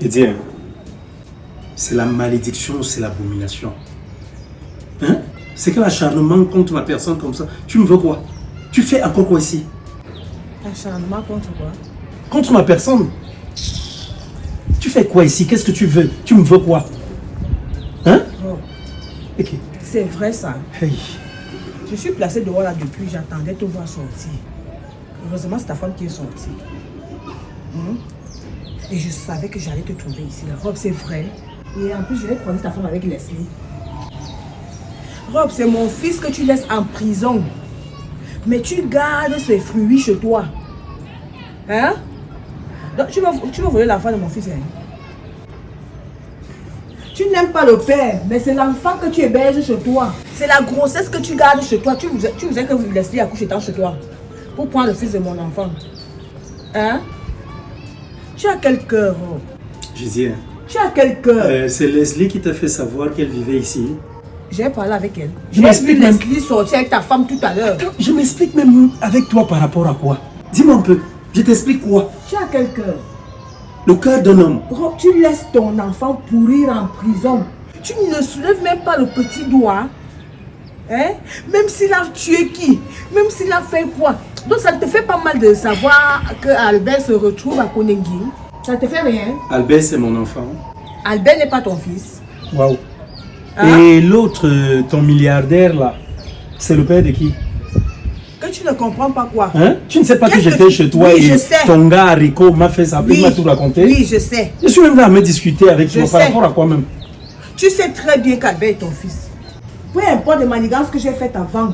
te dis, hein, c'est la malédiction, c'est l'abomination. Hein? C'est quel acharnement contre ma personne comme ça? Tu me veux quoi? Tu fais encore quoi ici? Acharnement contre quoi? Contre ma personne. Tu fais quoi ici? Qu'est-ce que tu veux? Tu me veux quoi? Hein? Oh. Ok. C'est vrai ça. Hey. Je suis placée dehors là depuis, j'attendais te voir sortir. Heureusement, c'est ta femme qui est sortie. Et je savais que j'allais te trouver ici. Rob, c'est vrai. Et en plus, je vais croiser ta femme avec Leslie. Rob, c'est mon fils que tu laisses en prison. Mais tu gardes ses fruits chez toi. Hein? Donc, tu vas voler l'enfant de mon fils. Hein? Tu n'aimes pas le père, mais c'est l'enfant que tu héberges chez toi. C'est la grossesse que tu gardes chez toi. Tu voudrais que Leslie accouche étant chez toi. Pour prendre le fils de mon enfant. Hein? Tu as quel cœur, Rob? Jésus, Tu as quel cœur? c'est Leslie qui t'a fait savoir qu'elle vivait ici. J'ai parlé avec elle. Je J'ai vu m'explique même. Leslie sortir avec ta femme tout à l'heure. Je m'explique même avec toi par rapport à quoi? Dis-moi un peu. Je t'explique quoi? Tu as quel cœur? Le cœur d'un homme. Rob, tu laisses ton enfant pourrir en prison. Tu ne soulèves même pas le petit doigt. Hein? Même s'il a tué qui? Même s'il a fait quoi? Donc ça ne te fait pas mal de savoir que Albert se retrouve à Konengi. Ça ne te fait rien? Albert, c'est mon enfant. Albert n'est pas ton fils. Waouh. Hein? Et l'autre, ton milliardaire là, c'est le père de qui? Que tu ne comprends pas quoi? Hein? Tu ne sais pas que Qu'est-ce j'étais chez toi Oui, je et sais. ton gars Rico m'a fait ça, il m'a tout raconté? Oui, je sais. Je suis même là à me discuter avec Je toi par sais. rapport à quoi même? Tu sais très bien qu'Albert est ton fils. Peu importe les manigances que j'ai faites avant.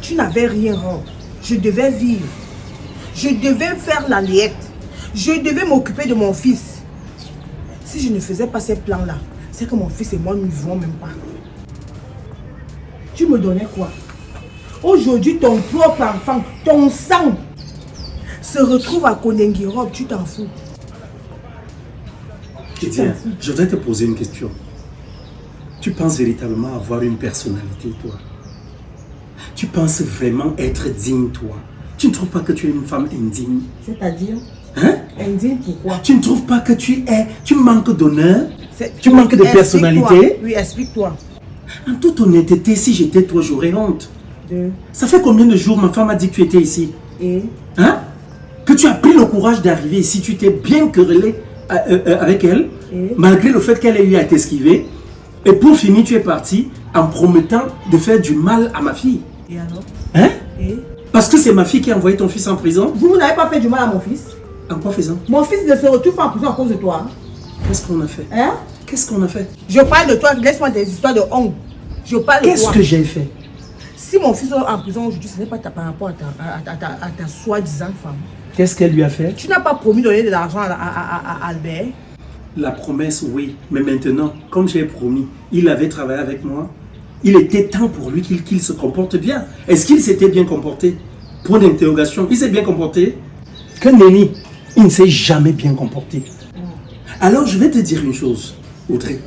Tu n'avais rien, Rob. Je devais vivre. Je devais faire la liette. Je devais m'occuper de mon fils. Si je ne faisais pas ces plans-là, c'est que mon fils et moi, nous ne vivons même pas. Tu me donnais quoi? Aujourd'hui, ton propre enfant, ton sang, se retrouve à Konengi, Rob. Tu t'en fous. Je voudrais te poser une question. Tu penses véritablement avoir une personnalité, toi? Tu penses vraiment être digne, toi? Tu ne trouves pas que tu es une femme indigne? C'est-à-dire? Hein? Indigne, pourquoi? Tu ne trouves pas que tu manques d'honneur? C'est- Tu manques de Explique-toi. personnalité? Oui, explique-toi. En toute honnêteté, si j'étais toi, j'aurais honte. Ça fait combien de jours ma femme a dit que tu étais ici? Et Hein? Que tu as pris le courage d'arriver ici, tu t'es bien querellé avec elle, malgré le fait qu'elle ait eu à t'esquiver. Et pour finir, tu es parti en promettant de faire du mal à ma fille. Et alors? Hein? Et Parce que c'est ma fille qui a envoyé ton fils en prison. vous n'avez pas fait du mal à mon fils? En quoi faisant? Mon fils ne se retrouve pas en prison à cause de toi. Qu'est-ce qu'on a fait? Hein? Qu'est-ce qu'on a fait? Je parle de toi, laisse-moi des histoires de honte. Je parle de Qu'est-ce toi. que j'ai fait? Si mon fils est en prison aujourd'hui, ce n'est pas par rapport à ta soi-disant femme. Qu'est-ce qu'elle lui a fait? Tu n'as pas promis de donner de l'argent à Albert. La promesse, oui. Mais maintenant, comme j'ai promis, il avait travaillé avec moi. Il était temps pour lui qu'il se comporte bien. Est-ce qu'il s'était bien comporté? Point d'interrogation. Il s'est bien comporté? Que nenni, il ne s'est jamais bien comporté. Alors, je vais te dire une chose, Audrey.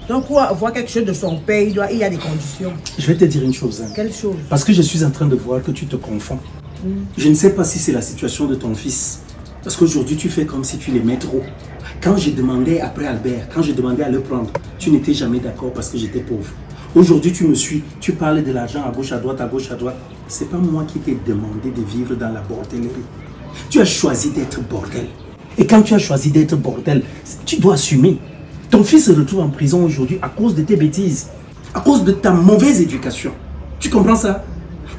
Donc, pour avoir quelque chose de son père, il y a des conditions. Je vais te dire une chose. Hein. Quelle chose? Parce que je suis en train de voir que tu te confonds. Je ne sais pas si c'est la situation de ton fils. Parce qu'aujourd'hui, tu fais comme si tu l'aimais trop. Quand j'ai demandé après Albert, quand j'ai demandé à le prendre, tu n'étais jamais d'accord parce que j'étais pauvre. Aujourd'hui, tu me suis, tu parles de l'argent à gauche, à droite, à gauche, à droite. C'est pas moi qui t'ai demandé de vivre dans la bordellerie. Tu as choisi d'être bordel. Et quand tu as choisi d'être bordel, tu dois assumer. Ton fils se retrouve en prison aujourd'hui à cause de tes bêtises, à cause de ta mauvaise éducation. Tu comprends ça?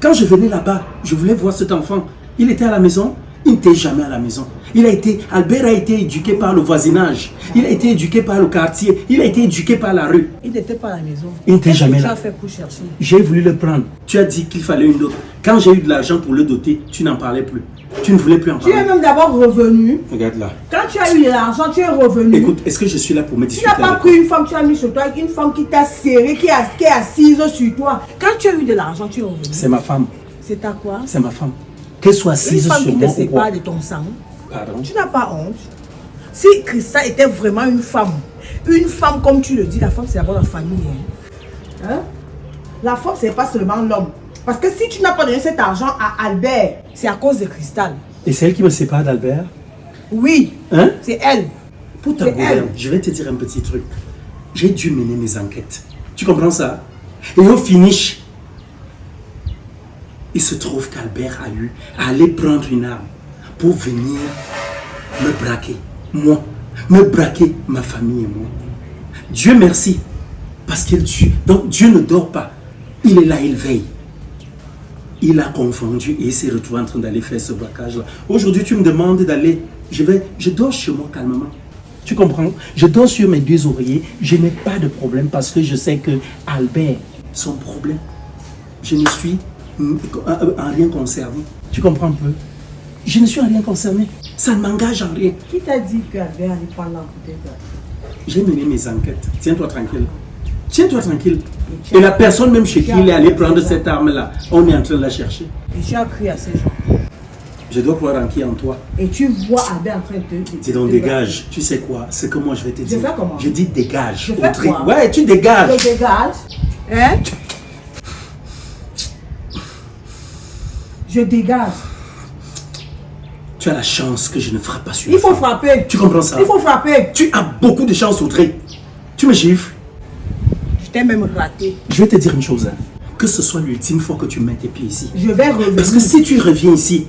Quand je venais là-bas, je voulais voir cet enfant. Il était à la maison, il n'était jamais à la maison. Albert a été éduqué par le voisinage. Il a été éduqué par le quartier. Il a été éduqué par la rue. Il n'était pas à la maison. Il n'était jamais Qu'est-ce que là. tu as fait pour chercher? J'ai voulu le prendre. Tu as dit qu'il fallait une dot. Quand j'ai eu de l'argent pour le doter, tu n'en parlais plus. Tu ne voulais plus en Tu parler. es même d'abord revenu. Regarde là. Quand tu as eu de l'argent, tu es revenu. Écoute, est-ce que je suis là pour me Tu discuter n'as pas avec pris une femme, tu as mis sur toi, une femme qui t'a serré, qui est assise sur toi. Quand tu as eu de l'argent, tu es revenu. C'est ma femme. C'est à quoi? C'est ma femme. Qu'elle soit Une assise femme sur qui te moi ou quoi. sépare de ton sang. Pardon. Tu n'as pas honte. Si Christa était vraiment une femme comme tu le dis, la femme c'est d'abord la famille. Hein? La femme c'est pas seulement l'homme. Parce que si tu n'as pas donné cet argent à Albert, c'est à cause de Cristal. Et c'est elle qui me sépare d'Albert? Oui, Hein? c'est elle. Pour ta gouverne, je vais te dire un petit truc. J'ai dû mener mes enquêtes. Tu comprends ça? Et au finish, il se trouve qu'Albert a eu à aller prendre une arme pour venir me braquer. Moi. Me braquer ma famille et moi. Dieu merci. Parce qu'il tue. Donc Dieu ne dort pas. Il est là, il veille. Il a confondu et il s'est retrouvé en train d'aller faire ce braquage-là. Aujourd'hui, tu me demandes d'aller. Je dors chez moi calmement. Tu comprends? Je dors sur mes 2 oreillers. Je n'ai pas de problème parce que je sais que Albert, son problème, je ne suis en rien concerné. Tu comprends un peu? Je ne suis en rien concerné. Ça ne m'engage en rien. Qui t'a dit qu'Albert allait prendre la bouteille? J'ai mené mes enquêtes. Tiens-toi tranquille. Tiens-toi tranquille. Et la personne même chez qui il est allé prendre cette arme-là, on est en train de la chercher. Et tu as crié à ces gens. Je dois croire en qui? En toi. Et tu vois Albert en train de... Dis donc, dégage. Tu sais quoi? C'est que moi, je vais te dire. Je fais comment? Je dis dégage. Je fais quoi? Ouais, tu dégages. Je dégage. Hein? Je dégage. Tu as la chance que je ne frappe pas sur Il faut la femme. frapper. Tu comprends ça? Il faut frapper. Tu as beaucoup de chance, Audrey. Tu me gifles. Je t'ai même raté. Je vais te dire une chose. Hein. Que ce soit l'ultime fois que tu mets tes pieds ici. Je vais revenir. Parce que si tu reviens ici,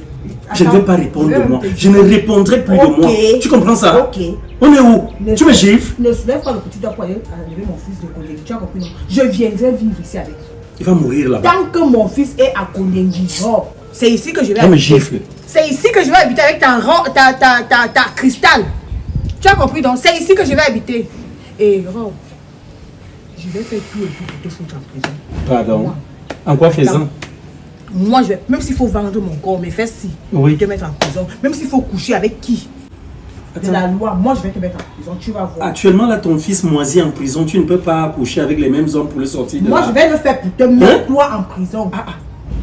je ne Attends, vais pas répondre je vais de moi. te dire. Je ne répondrai plus de moi. Tu comprends ça? Ok. On est où? Tu me gifles. Ne soulève pas le petit doigt pour aller enlever mon fils de Konyengui. Tu as compris, non? Je viendrai vivre ici avec. Il va mourir là-bas. Tant que mon fils est à Konyengui, oh, c'est ici que je vais On me habiter. gifle. C'est ici que je vais habiter avec ta cristal. Tu as compris, donc c'est ici que je vais habiter. Et oh, je vais faire tout et tout pour te foutre en prison. Pardon. Moi. En quoi faisant? Moi, je vais, même s'il faut vendre mon corps, mes fesses, si, Oui. te mettre en prison. Même s'il faut coucher avec qui? De la loi, moi je vais te mettre en prison, tu vas voir. Actuellement, là, ton fils moisit en prison. Tu ne peux pas coucher avec les mêmes hommes pour le sortir de Moi là. je vais le faire pour te mettre toi en prison.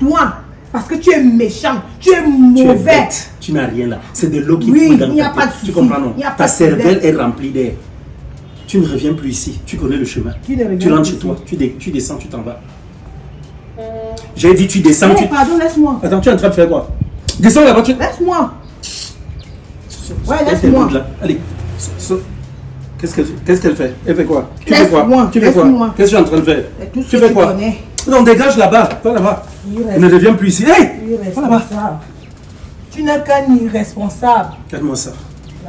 Toi, parce que tu es méchant, tu es Tu es mauvais. bête. Tu n'as rien là. C'est de l'eau qui Oui, coule dans il n'y a ta pas tête. de Tu souci. comprends, non? Il n'y a pas Ta de cervelle problème. est remplie d'air. Tu ne reviens plus ici. Tu connais le chemin. Tu ne reviens Tu rentres plus chez ici. toi. Tu descends, tu t'en vas. J'ai dit tu descends, Non, tu... pardon, laisse-moi. Attends, tu es en train de faire quoi? Descends là-bas, tu... Laisse-moi. Ouais, Laisse laisse-moi. tes boudes, là. Allez. Qu'est-ce qu'elle fait? Elle fait quoi? Tu fais Laisse-moi, quoi? Tu fais quoi? laisse-moi. Qu'est-ce que tu es en train de faire? Et tout ce Tu que fais tu quoi? connais. Non, dégage là-bas. Va là-bas. Irresponsable. Ne reviens plus ici. Hey! Va là-bas. Irresponsable. Tu n'es qu'un irresponsable. Regarde-moi ça.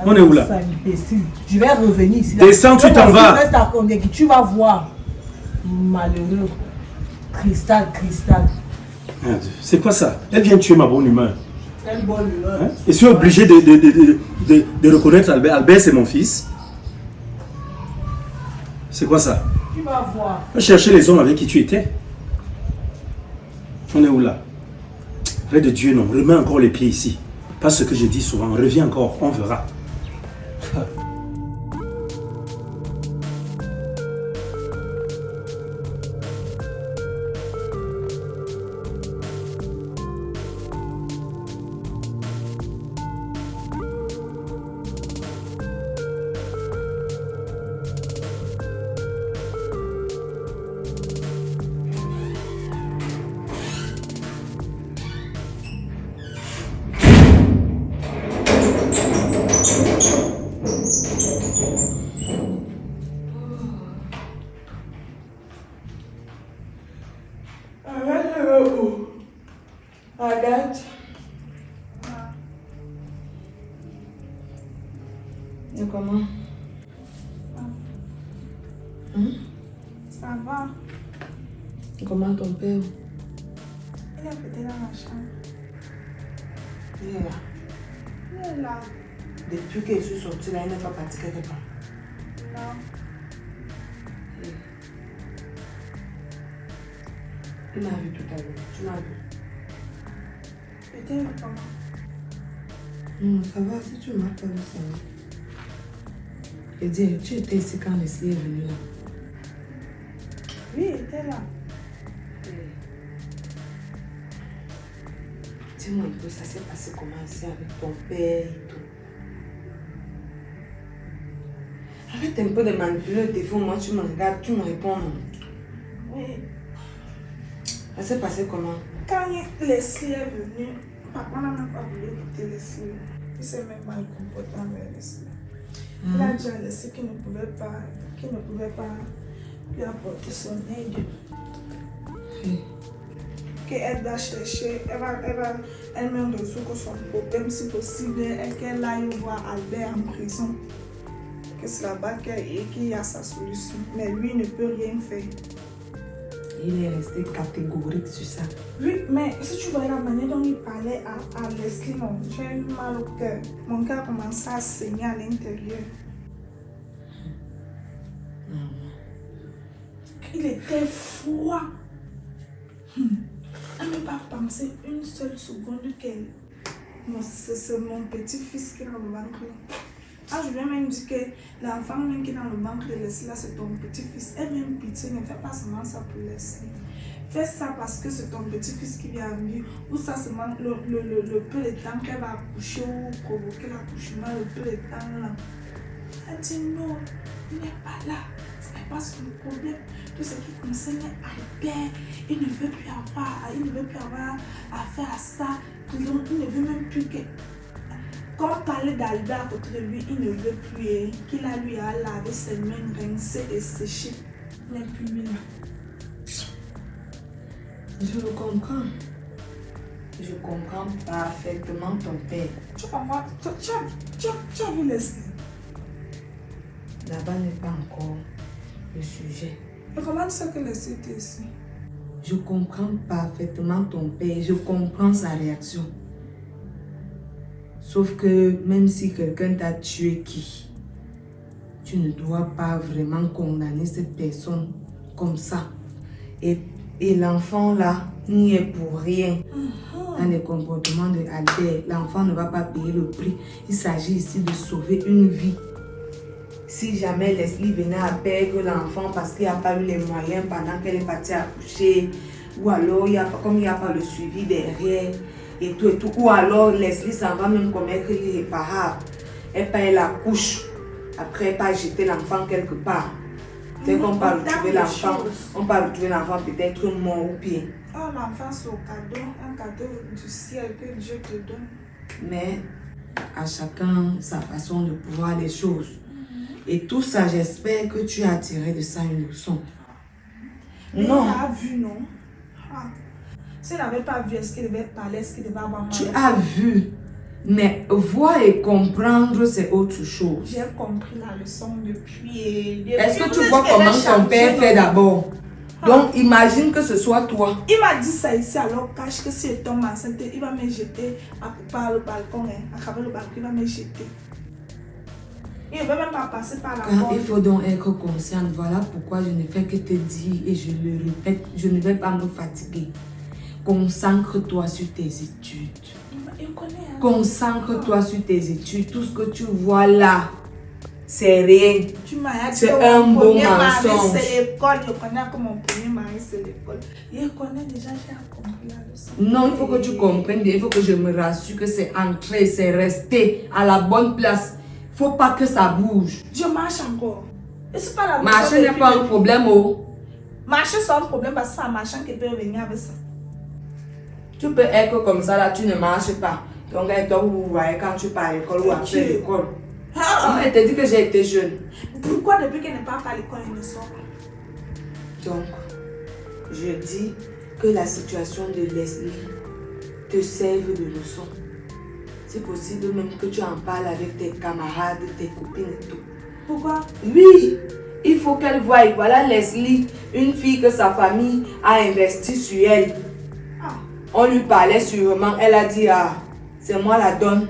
On est où là? Imbécile. Je vais revenir ici. Descends, tu t'en vas. Reste à Konyengui, tu vas voir. Malheureux. Cristal. Merde, c'est quoi ça? Elle vient tuer ma bonne humeur. Quelle bonne humeur. Hein? Et je suis obligé de reconnaître Albert. Albert, c'est mon fils. C'est quoi ça? Tu vas voir. Va chercher les hommes avec qui tu étais. On est où là? Vrai de Dieu, non. Remets encore les pieds ici. Pas ce que je dis souvent. Reviens encore, on verra. Et comment? Ça va. Comment ton père? Il est peut-être dans la chambre. Il est là. Il est là. Depuis que je suis sortie là, il n'est pas parti quelque part. Non. Il m'a vu tout à l'heure. Tu m'as vu? Peut-être comment? Ça va, si tu m'as pas vu, ça va. Et dis, tu étais ici quand Leslie est venue là. Oui, il était là. Dis-moi un peu, ça s'est passé comment ici avec ton père et tout. Arrête un peu de manipuler le téléphone, moi tu me regardes, tu me réponds. Oui. Ça s'est passé comment? Quand Leslie est venue, papa n'a même pas voulu écouter Leslie. Il s'est même mal comporté avec Leslie. Elle a déjà laissé qu'il ne pouvait pas lui apporter son aide. Qu'elle doit chercher, elle va elle-même résoudre son problème si possible et qu'elle aille voir Albert en prison. Que c'est là-bas qu'il y a sa solution. Mais lui ne peut rien faire. Il est resté catégorique sur ça. Oui, mais si tu voyais la manière dont il parlait à Leslie, non, j'ai eu mal au cœur. Mon cœur commençait à saigner à l'intérieur. Il était froid. Elle n'a pas pensé une seule seconde qu'elle... Non, c'est mon petit-fils qui est dans le ventre. Ah, je lui ai même dit que l'enfant même qui est dans le ventre de Leslie, là, c'est ton petit-fils. Elle même pitié, ne fais pas seulement ça pour Leslie. Fais ça parce que c'est ton petit-fils qui vient en vie. Ou ça seulement le peu de temps qu'elle va accoucher ou provoquer l'accouchement, le peu de temps là. Elle dit non, il n'est pas là. Ce n'est pas son problème. Tout ce qui concerne Albert, il ne veut plus avoir affaire à ça. Il ne veut même plus que... Quand on parlait d'Albert à côté de lui, il ne veut plus. Qu'il a lui à laver ses mains rincées et séchées. Il n'est plus lui là. Je le comprends. Je comprends parfaitement ton père. Tu comprends? Tu as vu Leslie? Là-bas n'est pas encore le sujet. Et comment tu sais que Leslie était ici? Je comprends parfaitement ton père. Je comprends sa réaction. Sauf que même si quelqu'un t'a tué tu ne dois pas vraiment condamner cette personne comme ça. Et l'enfant là n'y est pour rien. Dans les comportements de Albert, l'enfant ne va pas payer le prix. Il s'agit ici de sauver une vie. Si jamais Leslie venait à perdre l'enfant parce qu'il n'y a pas eu les moyens pendant qu'elle est partie accoucher, ou alors comme il n'y a pas le suivi derrière, et tout, ou alors Leslie s'en va même commettre l'irréparable. Elle paye la couche, après elle va jeter l'enfant quelque part. Dès qu'on va retrouver l'enfant, on va retrouver l'enfant peut-être mort ou bien. Oh, l'enfant c'est un cadeau du ciel que Dieu te donne. Mais à chacun sa façon de voir les choses. Et tout ça, j'espère que tu as tiré de ça une leçon. Mais non. Il a vu, non? Ah. S'il n'avait pas vu, est-ce qu'il devait parler? Est-ce qu'il devait avoir mal? Tu as vu. Mais voir et comprendre, c'est autre chose. J'ai compris la leçon depuis. Est-ce que tu vois comment ton père fait d'abord? Donc, imagine que ce soit toi. Il m'a dit ça ici, alors cache que si je tombe enceinte, il va me jeter par le balcon, à travers le balcon, il va me jeter. Il ne veut même pas passer par la porte. Il faut donc être consciente. Voilà pourquoi je ne fais que te dire et je le répète, je ne vais pas me fatiguer. Concentre-toi sur tes études. Il connaît, hein? Concentre-toi sur tes études. Tout ce que tu vois là, c'est rien. C'est un beau mensonge. C'est l'école. Je connais que mon premier mari, c'est l'école. Il connaît déjà, j'ai compris la leçon. Non, il faut que tu comprennes bien. Il faut que je me rassure que c'est entré, c'est resté à la bonne place. Il ne faut pas que ça bouge. Je marche encore. Et c'est pas la marcher n'est pas un problème. Oh. Marcher, c'est un problème parce que c'est un marchand qui peut venir avec ça. Tu peux être comme ça, là, tu ne marches pas. Donc, toi, vous voyez quand tu pars à l'école ou après l'école. Elle te dit que j'ai été jeune. Pourquoi depuis qu'elle n'est pas à l'école, elle ne sort pas? Donc, je dis que la situation de Leslie te serve de leçon. C'est possible même que tu en parles avec tes camarades, tes copines et tout. Pourquoi? Oui, il faut qu'elle voie. Voilà Leslie, une fille que sa famille a investi sur elle. On lui parlait sûrement, elle a dit, ah, c'est moi la donne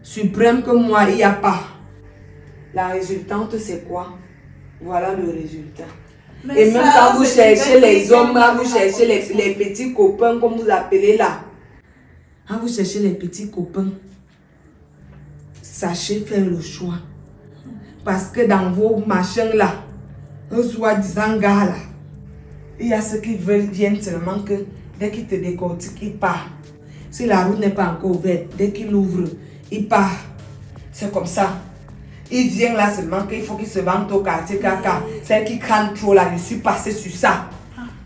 suprême que moi, il n'y a pas. La résultante, c'est quoi? Voilà le résultat. Mais et même quand vous cherchez les hommes, là, vous cherchez les petits copains, comme vous appelez là. Quand vous cherchez les petits copains, sachez faire le choix. Parce que dans vos machins là, un soi-disant gars là, il y a ceux qui veulent viennent seulement que dès qu'il te décortique, il part. Si la route n'est pas encore ouverte, dès qu'il ouvre, il part. C'est comme ça. Il vient là seulement qu'il faut qu'il se vende au quartier caca. Celle qui crâne trop là, je suis passée sur ça.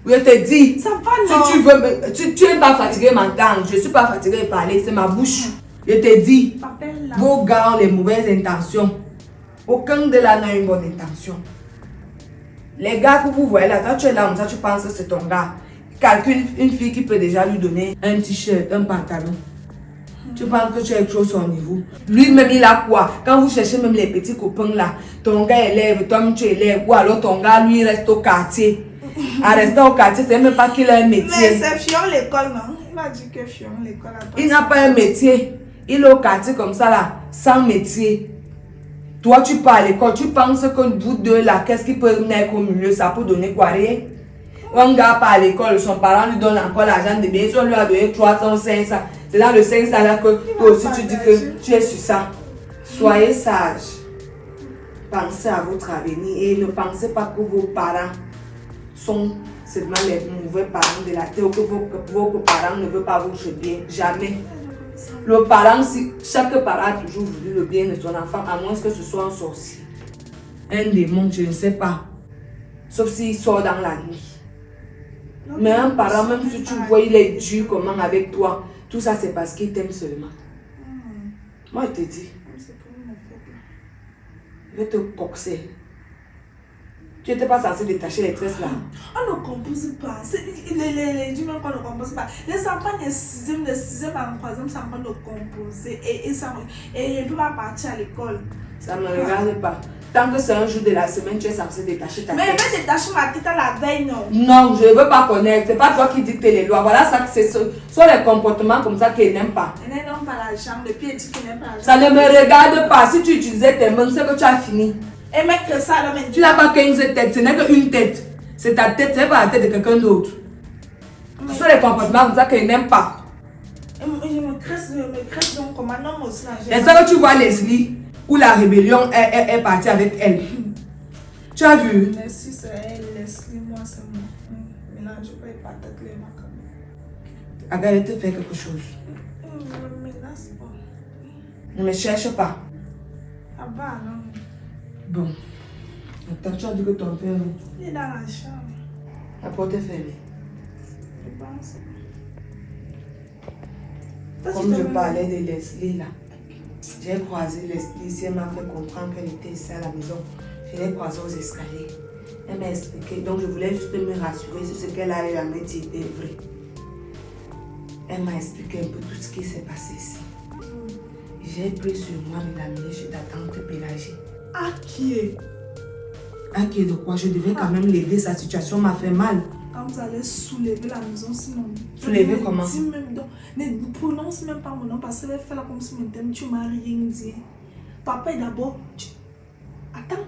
Je te dis, ça va, non? Si tu veux, tu n'es pas fatigué m'entendre. Je ne suis pas fatiguée de parler, c'est ma bouche. Je te dis, vos gars ont les mauvaises intentions. Aucun de là n'a une bonne intention. Les gars que vous voyez là, quand tu es là, comme ça, tu penses que c'est ton gars. Calcule une fille qui peut déjà lui donner un t-shirt, un pantalon. Tu penses que tu es trop son niveau. Lui-même, il a quoi? Quand vous cherchez même les petits copains là, ton gars élève, toi tu élèves, ou alors ton gars, lui, il reste au quartier. À rester au quartier, c'est même pas qu'il a un métier. Mais c'est Fion l'école, non? Il m'a dit que Fion l'école a pas. Il n'a pas un métier. Il est au quartier comme ça là, sans métier. Toi, tu pars à l'école, tu penses que bout de là, qu'est-ce qui peut naître au milieu? Ça peut donner quoi? Rien. Un gars part à l'école, son parent lui donne encore l'argent de bien, on lui a donné 300, 500. C'est dans le 500 là que toi aussi tu dis que tu es sur ça. Soyez sages. Pensez à votre avenir et ne pensez pas que vos parents sont seulement les mauvais parents de la terre ou que vos parents ne veulent pas votre bien. Jamais. Le parent, si chaque parent a toujours voulu le bien de son enfant, à moins que ce soit un sorcier, un démon, je ne sais pas. Sauf s'il sort dans la nuit. Mais un parent, même si tu vois, il est dur comment avec toi, tout ça c'est parce qu'il t'aime seulement. Moi je te dis, je vais te coxer. Tu n'étais pas censé détacher les tresses là. On ne compose pas. Les dimanches, on ne compose pas. Les enfants de 6e, de 6e à 3e, ça va nous composer. Et ils ne peuvent pas partir à l'école. Ça ne me regarde pas. Tant que c'est un jour de la semaine, tu es censé détacher ta tête. Mais je vais détacher ma tête à la veille, non? Non, je ne veux pas connaître. Ce n'est pas toi qui dictes les lois. Voilà, ça, ce sont les comportements comme ça qu'ils n'aiment pas. Elle n'aime pas la jambe. Depuis, elle dit qu'elle n'aime pas la jambe. Ça ne me regarde pas. Si tu utilisais tes mains, c'est que tu as fini. Et mettre ça là, mais Tu n'as pas 15 têtes, ce n'est qu'une tête. C'est ta tête, ce n'est pas la tête de quelqu'un d'autre. Ce sont les comportements comme ça qu'ils n'aiment pas. Je me cresse donc comme un homme aussi. Et ça que tu vois Leslie, où la rébellion est partie avec elle. Tu as vu? Merci, c'est elle, Leslie, moi c'est moi. Maintenant, je peux pas t'atteler ma caméra. Agathe, te fait quelque chose. Ne me menace pas. Ne me cherche pas. Ah bah non. Bon. Attends, tu as dit que ton père... Il est dans la chambre. La porte est fermée. Je pense. Comme je parlais de Leslie là, j'ai croisé Leslie, si elle m'a fait comprendre qu'elle était ici à la maison. Je l'ai croisée aux escaliers. Elle m'a expliqué, donc je voulais juste me rassurer si ce qu'elle a eu à me dire était vrai. Elle m'a expliqué un peu tout ce qui s'est passé ici. J'ai pris sur moi de l'amener chez ta tante Pélagie. À qui est? À qui est de quoi? Je devais quand même l'aider, sa situation m'a fait mal. Quand vous allez soulever la maison, sinon. Soulever comment? Dis même donc, ne prononce même pas mon nom parce qu'elle fait là comme si tu m'as rien dit. Papa, d'abord, attends.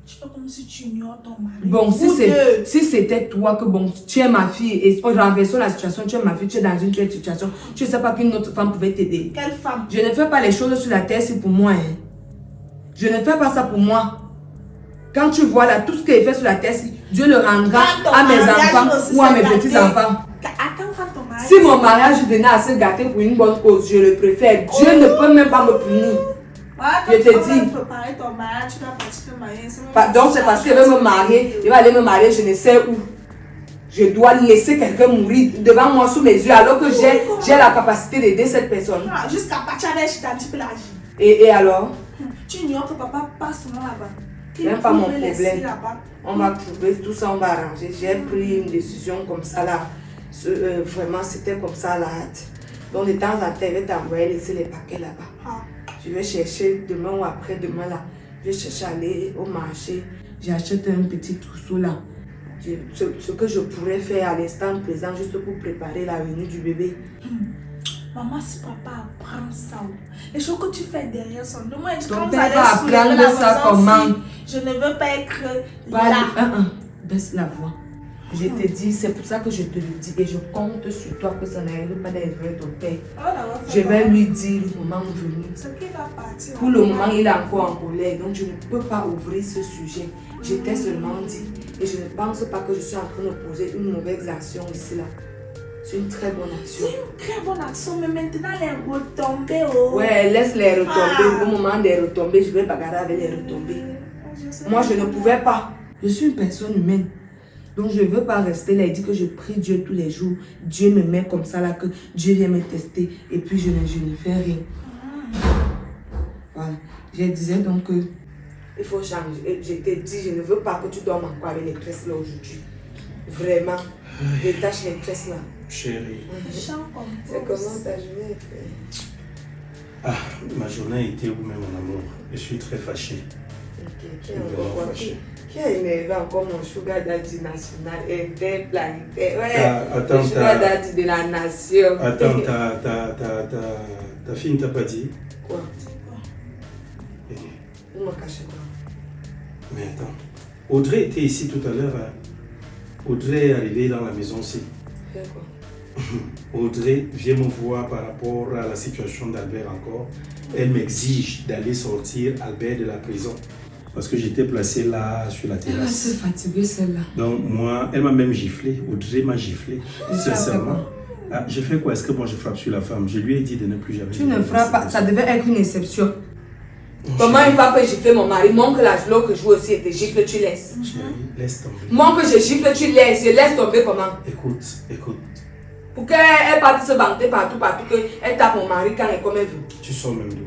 Tu fais comme si tu ignores ton mari. Bon, si c'était toi que bon, tu es ma fille et renversons la situation, tu es ma fille, tu es dans une telle situation, tu ne sais pas qu'une autre femme pouvait t'aider. Quelle femme? Je ne fais pas les choses sur la terre, c'est pour moi. Hein. Je ne fais pas ça pour moi. Quand tu vois là, tout ce qui est fait sur la terre, Dieu le rendra à mes enfants ou à mes petits-enfants. Attends, quand ton mari... Si mon mariage venait à se gâter pour une bonne cause, je le préfère. Dieu ne peut même pas me punir. Je te dis. Préparer ton mariage, tu dois partir te marier. Donc c'est parce qu'il veut me marier, il va aller me marier, je ne sais où. Je dois laisser quelqu'un mourir devant moi sous mes yeux alors que j'ai la capacité d'aider cette personne. Jusqu'à partir avec Chitanti Pélagie. Et alors? Tu ignores que papa passe souvent là-bas. C'est pas mon problème. On va trouver tout ça, on va arranger. J'ai pris une décision comme ça là. Vraiment, c'était comme ça la hâte. Donc de temps en temps, je vais t'envoyer laisser les paquets là-bas. Je vais chercher demain ou après-demain là. Je vais chercher à aller au marché. J'achète un petit trousseau là. Ce que je pourrais faire à l'instant présent juste pour préparer la venue du bébé. Maman, si papa apprend ça, les choses que tu fais derrière son dos, moi, donc, tu vas apprendre ça comment? Je ne veux pas être là. là. Baisse la voix. Je te dis, c'est pour ça que je te le dis et je compte sur toi que ça n'arrive pas d'être ton père. Je vais lui dire le moment venu. Pour le moment, il est encore en colère, donc je ne peux pas ouvrir ce sujet. Je t'ai seulement dit et je ne pense pas que je suis en train de poser une mauvaise action ici là. C'est une très bonne action. C'est une très bonne action, mais maintenant les retombées. Oh. Ouais, laisse les retombées. Au moment des retombées, je vais bagarrer avec les retombées. Moi, je ne pouvais pas. Je suis une personne humaine. Donc, je ne veux pas rester là et dire que je prie Dieu tous les jours. Dieu me met comme ça là, que Dieu vient me tester. Et puis, je ne fais rien. Voilà. Je disais donc que Il faut changer. Et je t'ai dit, je ne veux pas que tu dormes encore avec les tresses là aujourd'hui. Vraiment. Détache les tresses là. Chérie. C'est comment ta journée est? Ah, ma journée a été où même, mon amour? Je suis très fâché. Ok, qui a énervé encore mon sugar daddy national interplanétaire? Ouais, attends, le sugar daddy de la nation. Attends, ta fille ne t'a pas dit? Quoi? Eh, Vous me cachez quoi? mais attends, Audrey était ici tout à l'heure. Hein. Audrey est arrivée dans la maison aussi. Fais quoi? Audrey vient me voir par rapport à la situation d'Albert encore. Elle m'exige d'aller sortir Albert de la prison. Parce que j'étais placé là sur la terrasse. Elle va se fatiguer celle-là. Donc moi, elle m'a même giflé. Audrey m'a giflé. Sincèrement. Ah, j'ai fait quoi? Est-ce que moi je frappe sur la femme? Je lui ai dit de ne plus jamais. Tu ne frappes pas, ça devait être une exception. Comment il va que gifler mon mari? Mon que la joue que je joue aussi et te gifle, tu laisses. Chérie, laisse tomber. Mon que je gifle, tu laisses. Je laisse tomber comment? Écoute. Pour qu'elle parte se vanter partout, qu'elle tape mon mari quand elle comme elle veut. Tu sors même d'où?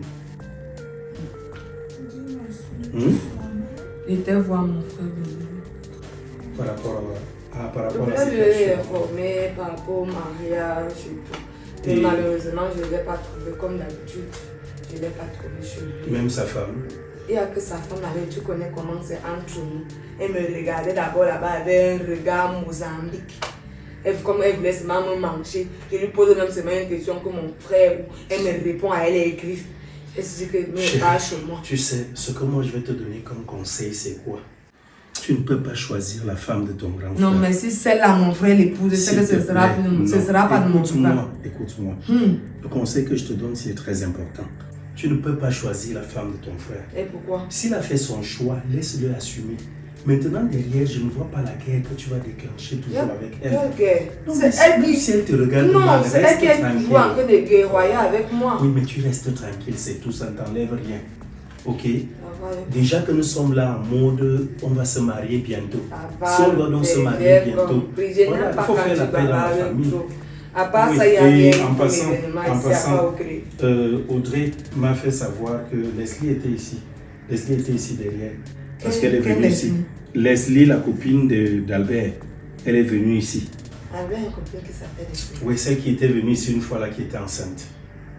J'étais voir mon frère. Par rapport à la Je l'ai situation. informé par rapport au mariage et tout. Mais malheureusement, je ne l'ai pas trouvé comme d'habitude. Je ne l'ai pas trouvé chez lui. Même sa femme. Il n'y a que sa femme avec, tu connais comment c'est entre nous. Elle me regardait d'abord là-bas avec un regard Mozambique. Comme elle voulait seulement me manger. Je lui pose même seulement une question que mon frère. Elle me répond à elle et écrit. Elle se dit que ne pas chez moi. Tu sais, ce que moi je vais te donner comme conseil, c'est quoi? Tu ne peux pas choisir la femme de ton grand frère. Non, mais si celle-là, mon frère l'épouse, c'est que ce sera pas de mon frère. Écoute-moi. Le conseil que je te donne, c'est très important. Tu ne peux pas choisir la femme de ton frère. Et pourquoi? S'il a fait son choix, laisse-le assumer. Maintenant, derrière, je ne vois pas la guerre que tu vas déclencher toujours avec elle. Quelle guerre? C'est elle qui, si elle te regarde, non, mal, c'est elle qui est toujours en train de guerroyer avec moi. Oui, mais tu restes tranquille, c'est tout, ça ne t'enlève rien. Ok? Déjà que nous sommes là en mode, on va se marier bientôt. Si on doit donc se marier bientôt, voilà, il faut faire la paix dans la famille. À part Oui, ça, il y a rien en passant, ici, Audrey m'a fait savoir que Leslie était ici. Leslie était ici derrière. Parce qu'elle est venue ici. Leslie, la copine d'Albert, elle est venue ici. Albert a une copine qui s'appelle Leslie. Oui, celle qui était venue ici une fois là, qui était enceinte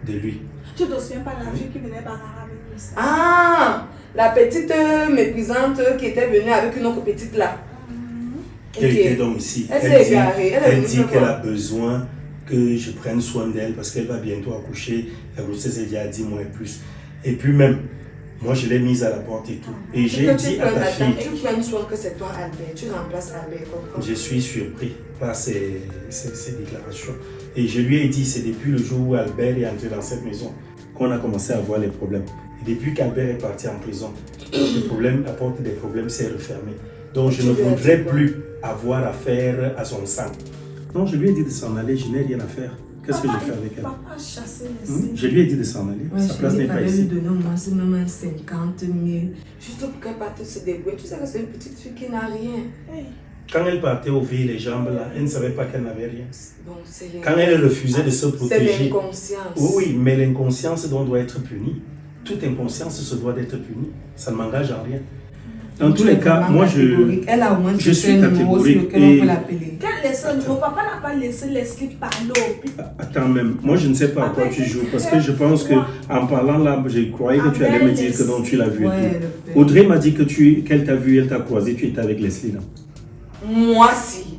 de lui. Tu te souviens pas de la fille qui venait par là avec nous? Ah, la petite méprisante qui était venue avec une autre petite là. Elle était donc ici. Elle dit qu'elle a besoin que je prenne soin d'elle parce qu'elle va bientôt accoucher. La grossesse est déjà à 10 mois et plus. Et puis même, moi je l'ai mise à la porte et tout. Et j'ai dit à ta fille... Tu prennes soin que c'est toi Albert, tu remplaces Albert. Je suis surpris par ces déclarations. Et je lui ai dit, c'est depuis le jour où Albert est entré dans cette maison qu'on a commencé à voir les problèmes. Et depuis qu'Albert est parti en prison, la porte des problèmes s'est refermée. Donc je ne voudrais plus avoir affaire à son sang. Non, je lui ai dit de s'en aller, je n'ai rien à faire. Qu'est-ce que je fais avec elle? Papa a chassé Leslie. Je lui ai dit de s'en aller, sa place n'est pas ici. Je lui ai donné au maximum 50 000. Juste pour qu'elle parte se débrouiller. Tu sais que c'est une petite fille qui n'a rien. Hey. Quand elle partait ouvrir les jambes là, elle ne savait pas qu'elle n'avait rien. Bon, quand elle refusait de se protéger. C'est l'inconscience. Oui, mais l'inconscience doit être punie. Toute inconscience se doit d'être punie. Ça ne m'engage en rien. Dans tous les cas, moi elle a au moins je suis catégorique. Et... on peut l'appeler. Quel laisse le papa n'a pas laissé Leslie parler. Attends même, moi je ne sais pas à quoi tu joues parce que je pense que en parlant là, je croyais que tu allais me dire que non, tu l'as vu. Audrey m'a dit que qu'elle t'a vu, elle t'a croisé, tu étais avec Leslie là. Moi si.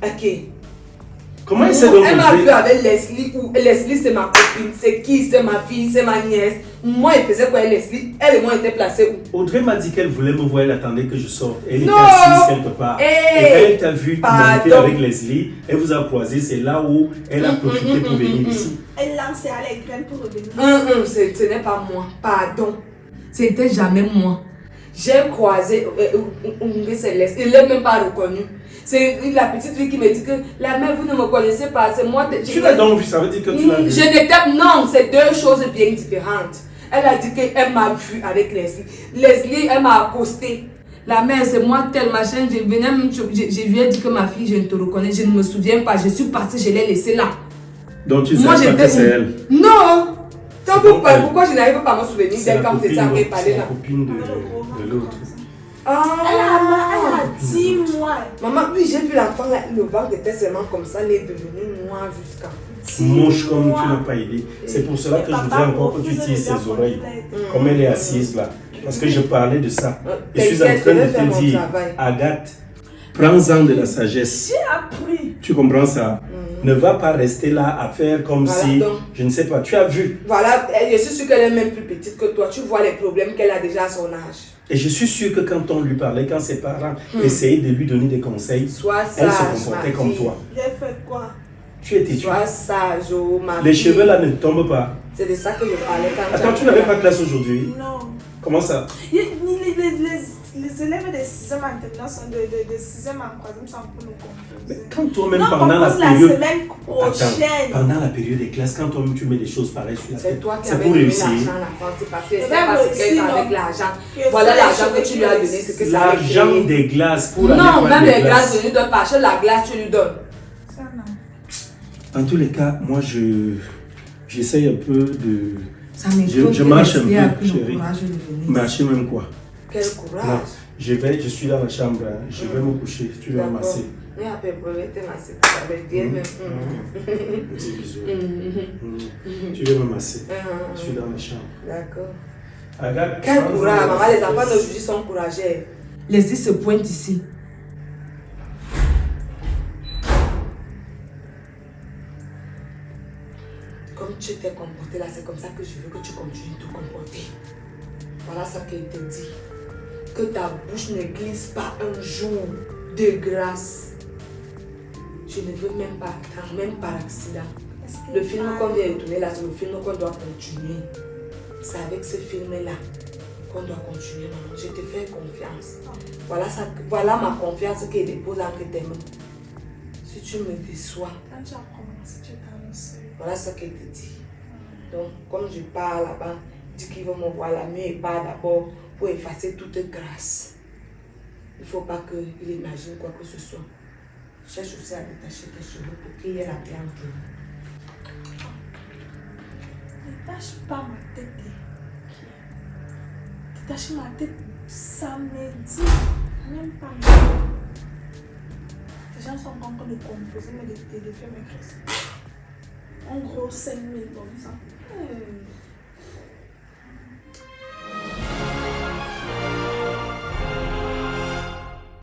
Ok. Comment elle s'est donc elle m'a vu avec Leslie ou Leslie c'est ma copine, c'est qui, c'est ma fille, c'est ma nièce. Moi elle faisait quoi avec Leslie? Elle et moi étaient placés où? Audrey m'a dit qu'elle voulait me voir, elle attendait que je sorte. Elle était assise quelque part. Et quand elle t'a vu monter avec Leslie, elle vous a croisé, c'est là où elle a profité pour venir ici. Elle lançait à les graines pour revenir. Ce n'est pas moi, pardon. C'était jamais moi. J'ai croisé Céleste, il ne l'a même pas reconnu. C'est la petite fille qui me dit que la mère, vous ne me connaissez pas, c'est moi. Tu l'as donc vu, ça veut dire que tu l'as vu. Non, c'est deux choses bien différentes. Elle a dit qu'elle m'a vu avec Leslie. Leslie, elle m'a accosté. La mère, c'est moi, tel machin. Je lui ai dit que ma fille, je ne te reconnais, je ne me souviens pas. Je suis partie, je l'ai laissée là. Donc tu sais pas que c'est elle? Non! Tant C'est que donc elle. pourquoi je n'arrive pas à me souvenir C'est d'elle la quand vous étiez en train de copine, parler c'est la là? copine Avec le gros ventre de l'autre. comme ça. Ah. Elle a 10 mois. Maman, oui, j'ai vu l'enfant là, le ventre était seulement comme ça, elle est devenue noire jusqu'à. Moche comme tu n'as pas idée. C'est pour cela que je voudrais encore que tu tires ses oreilles. Comme elle est assise là. Parce que je parlais de ça. Je suis en train de te dire, Agathe, prends-en de la sagesse. J'ai appris. Tu comprends ça? Ne va pas rester là à faire comme Voilà, si, donc. je ne sais pas, tu as vu. Voilà, je suis sûre qu'elle est même plus petite que toi. Tu vois les problèmes qu'elle a déjà à son âge. Et je suis sûr que quand on lui parlait, quand ses parents essayaient de lui donner des conseils, Sois elle sage, se comportait ma comme fille. toi. J'ai fait quoi? Tu étais tu. Sois sage, oh ma Les fille. cheveux là ne tombent pas. C'est de ça que je parlais quand Attends, tu n'avais pas classe aujourd'hui? Non. Comment ça? Les élèves de 6e en terminale sont de 6e en 3e sont pour nous Mais composer. quand toi-même Non, pendant la compose la période. semaine prochaine. Pendant la période des classes, quand toi-même tu mets des choses pareilles sur la c'est tête, toi qui c'est avais pour donné réussir. l'argent à la France. C'est parce que c'est Mais parce même qu'elle est sinon, avec l'argent. que Voilà c'est l'argent les que tu lui as donné, cheveux c'est que ça avait L'argent créé. des glaces pour aller Non, prendre même des les glaces, je lui donne pas. Achète la glace, tu lui donnes. Ça, non. En tous les cas, moi j'essaye un peu de Ça m'étonne je que marche un Leslie a peu, pris le chérie. courage de venir. marcher même quoi. Quel Non, courage. je suis dans la chambre, hein. Je vais me coucher, tu vas D'accord. masser. Oui, après, pour te masser, ça va bien, mais. Un petit bisou. Tu vas me masser. Je suis dans la chambre. D'accord. Agathe, Quel prends-en courage, de la maman, les sagesse. enfants d'aujourd'hui sont courageux. Leslie se pointe ici. Comme tu t'es comporté là, c'est comme ça que je veux que tu continues de te comporter. Voilà ce qu'elle te dit. Que ta bouche ne glisse pas un jour de grâce. Je ne veux même pas attendre, même par accident. Le film qu'on vient de tourner là, c'est le film qu'on doit continuer. C'est avec ce film-là qu'on doit continuer, maman. Je te fais confiance. Voilà ma confiance qui est déposée entre tes mains. Si tu me déçois, Quand tu as commencé, tu t'es annoncé. voilà ce qu'elle te dit. Donc, comme je pars là-bas, dis qu'il va me voir la main et part d'abord pour effacer toute grâce. Il ne faut pas qu'il imagine quoi que ce soit. Cherche aussi à détacher tes cheveux pour qu'il y ait la paix entre nous. Ne tâche pas ma tête. Détacher ma tête, ça me dit même pas. Les gens sont en train de composer, mais de faire mes graisses. En gros, 5 000 comme ça.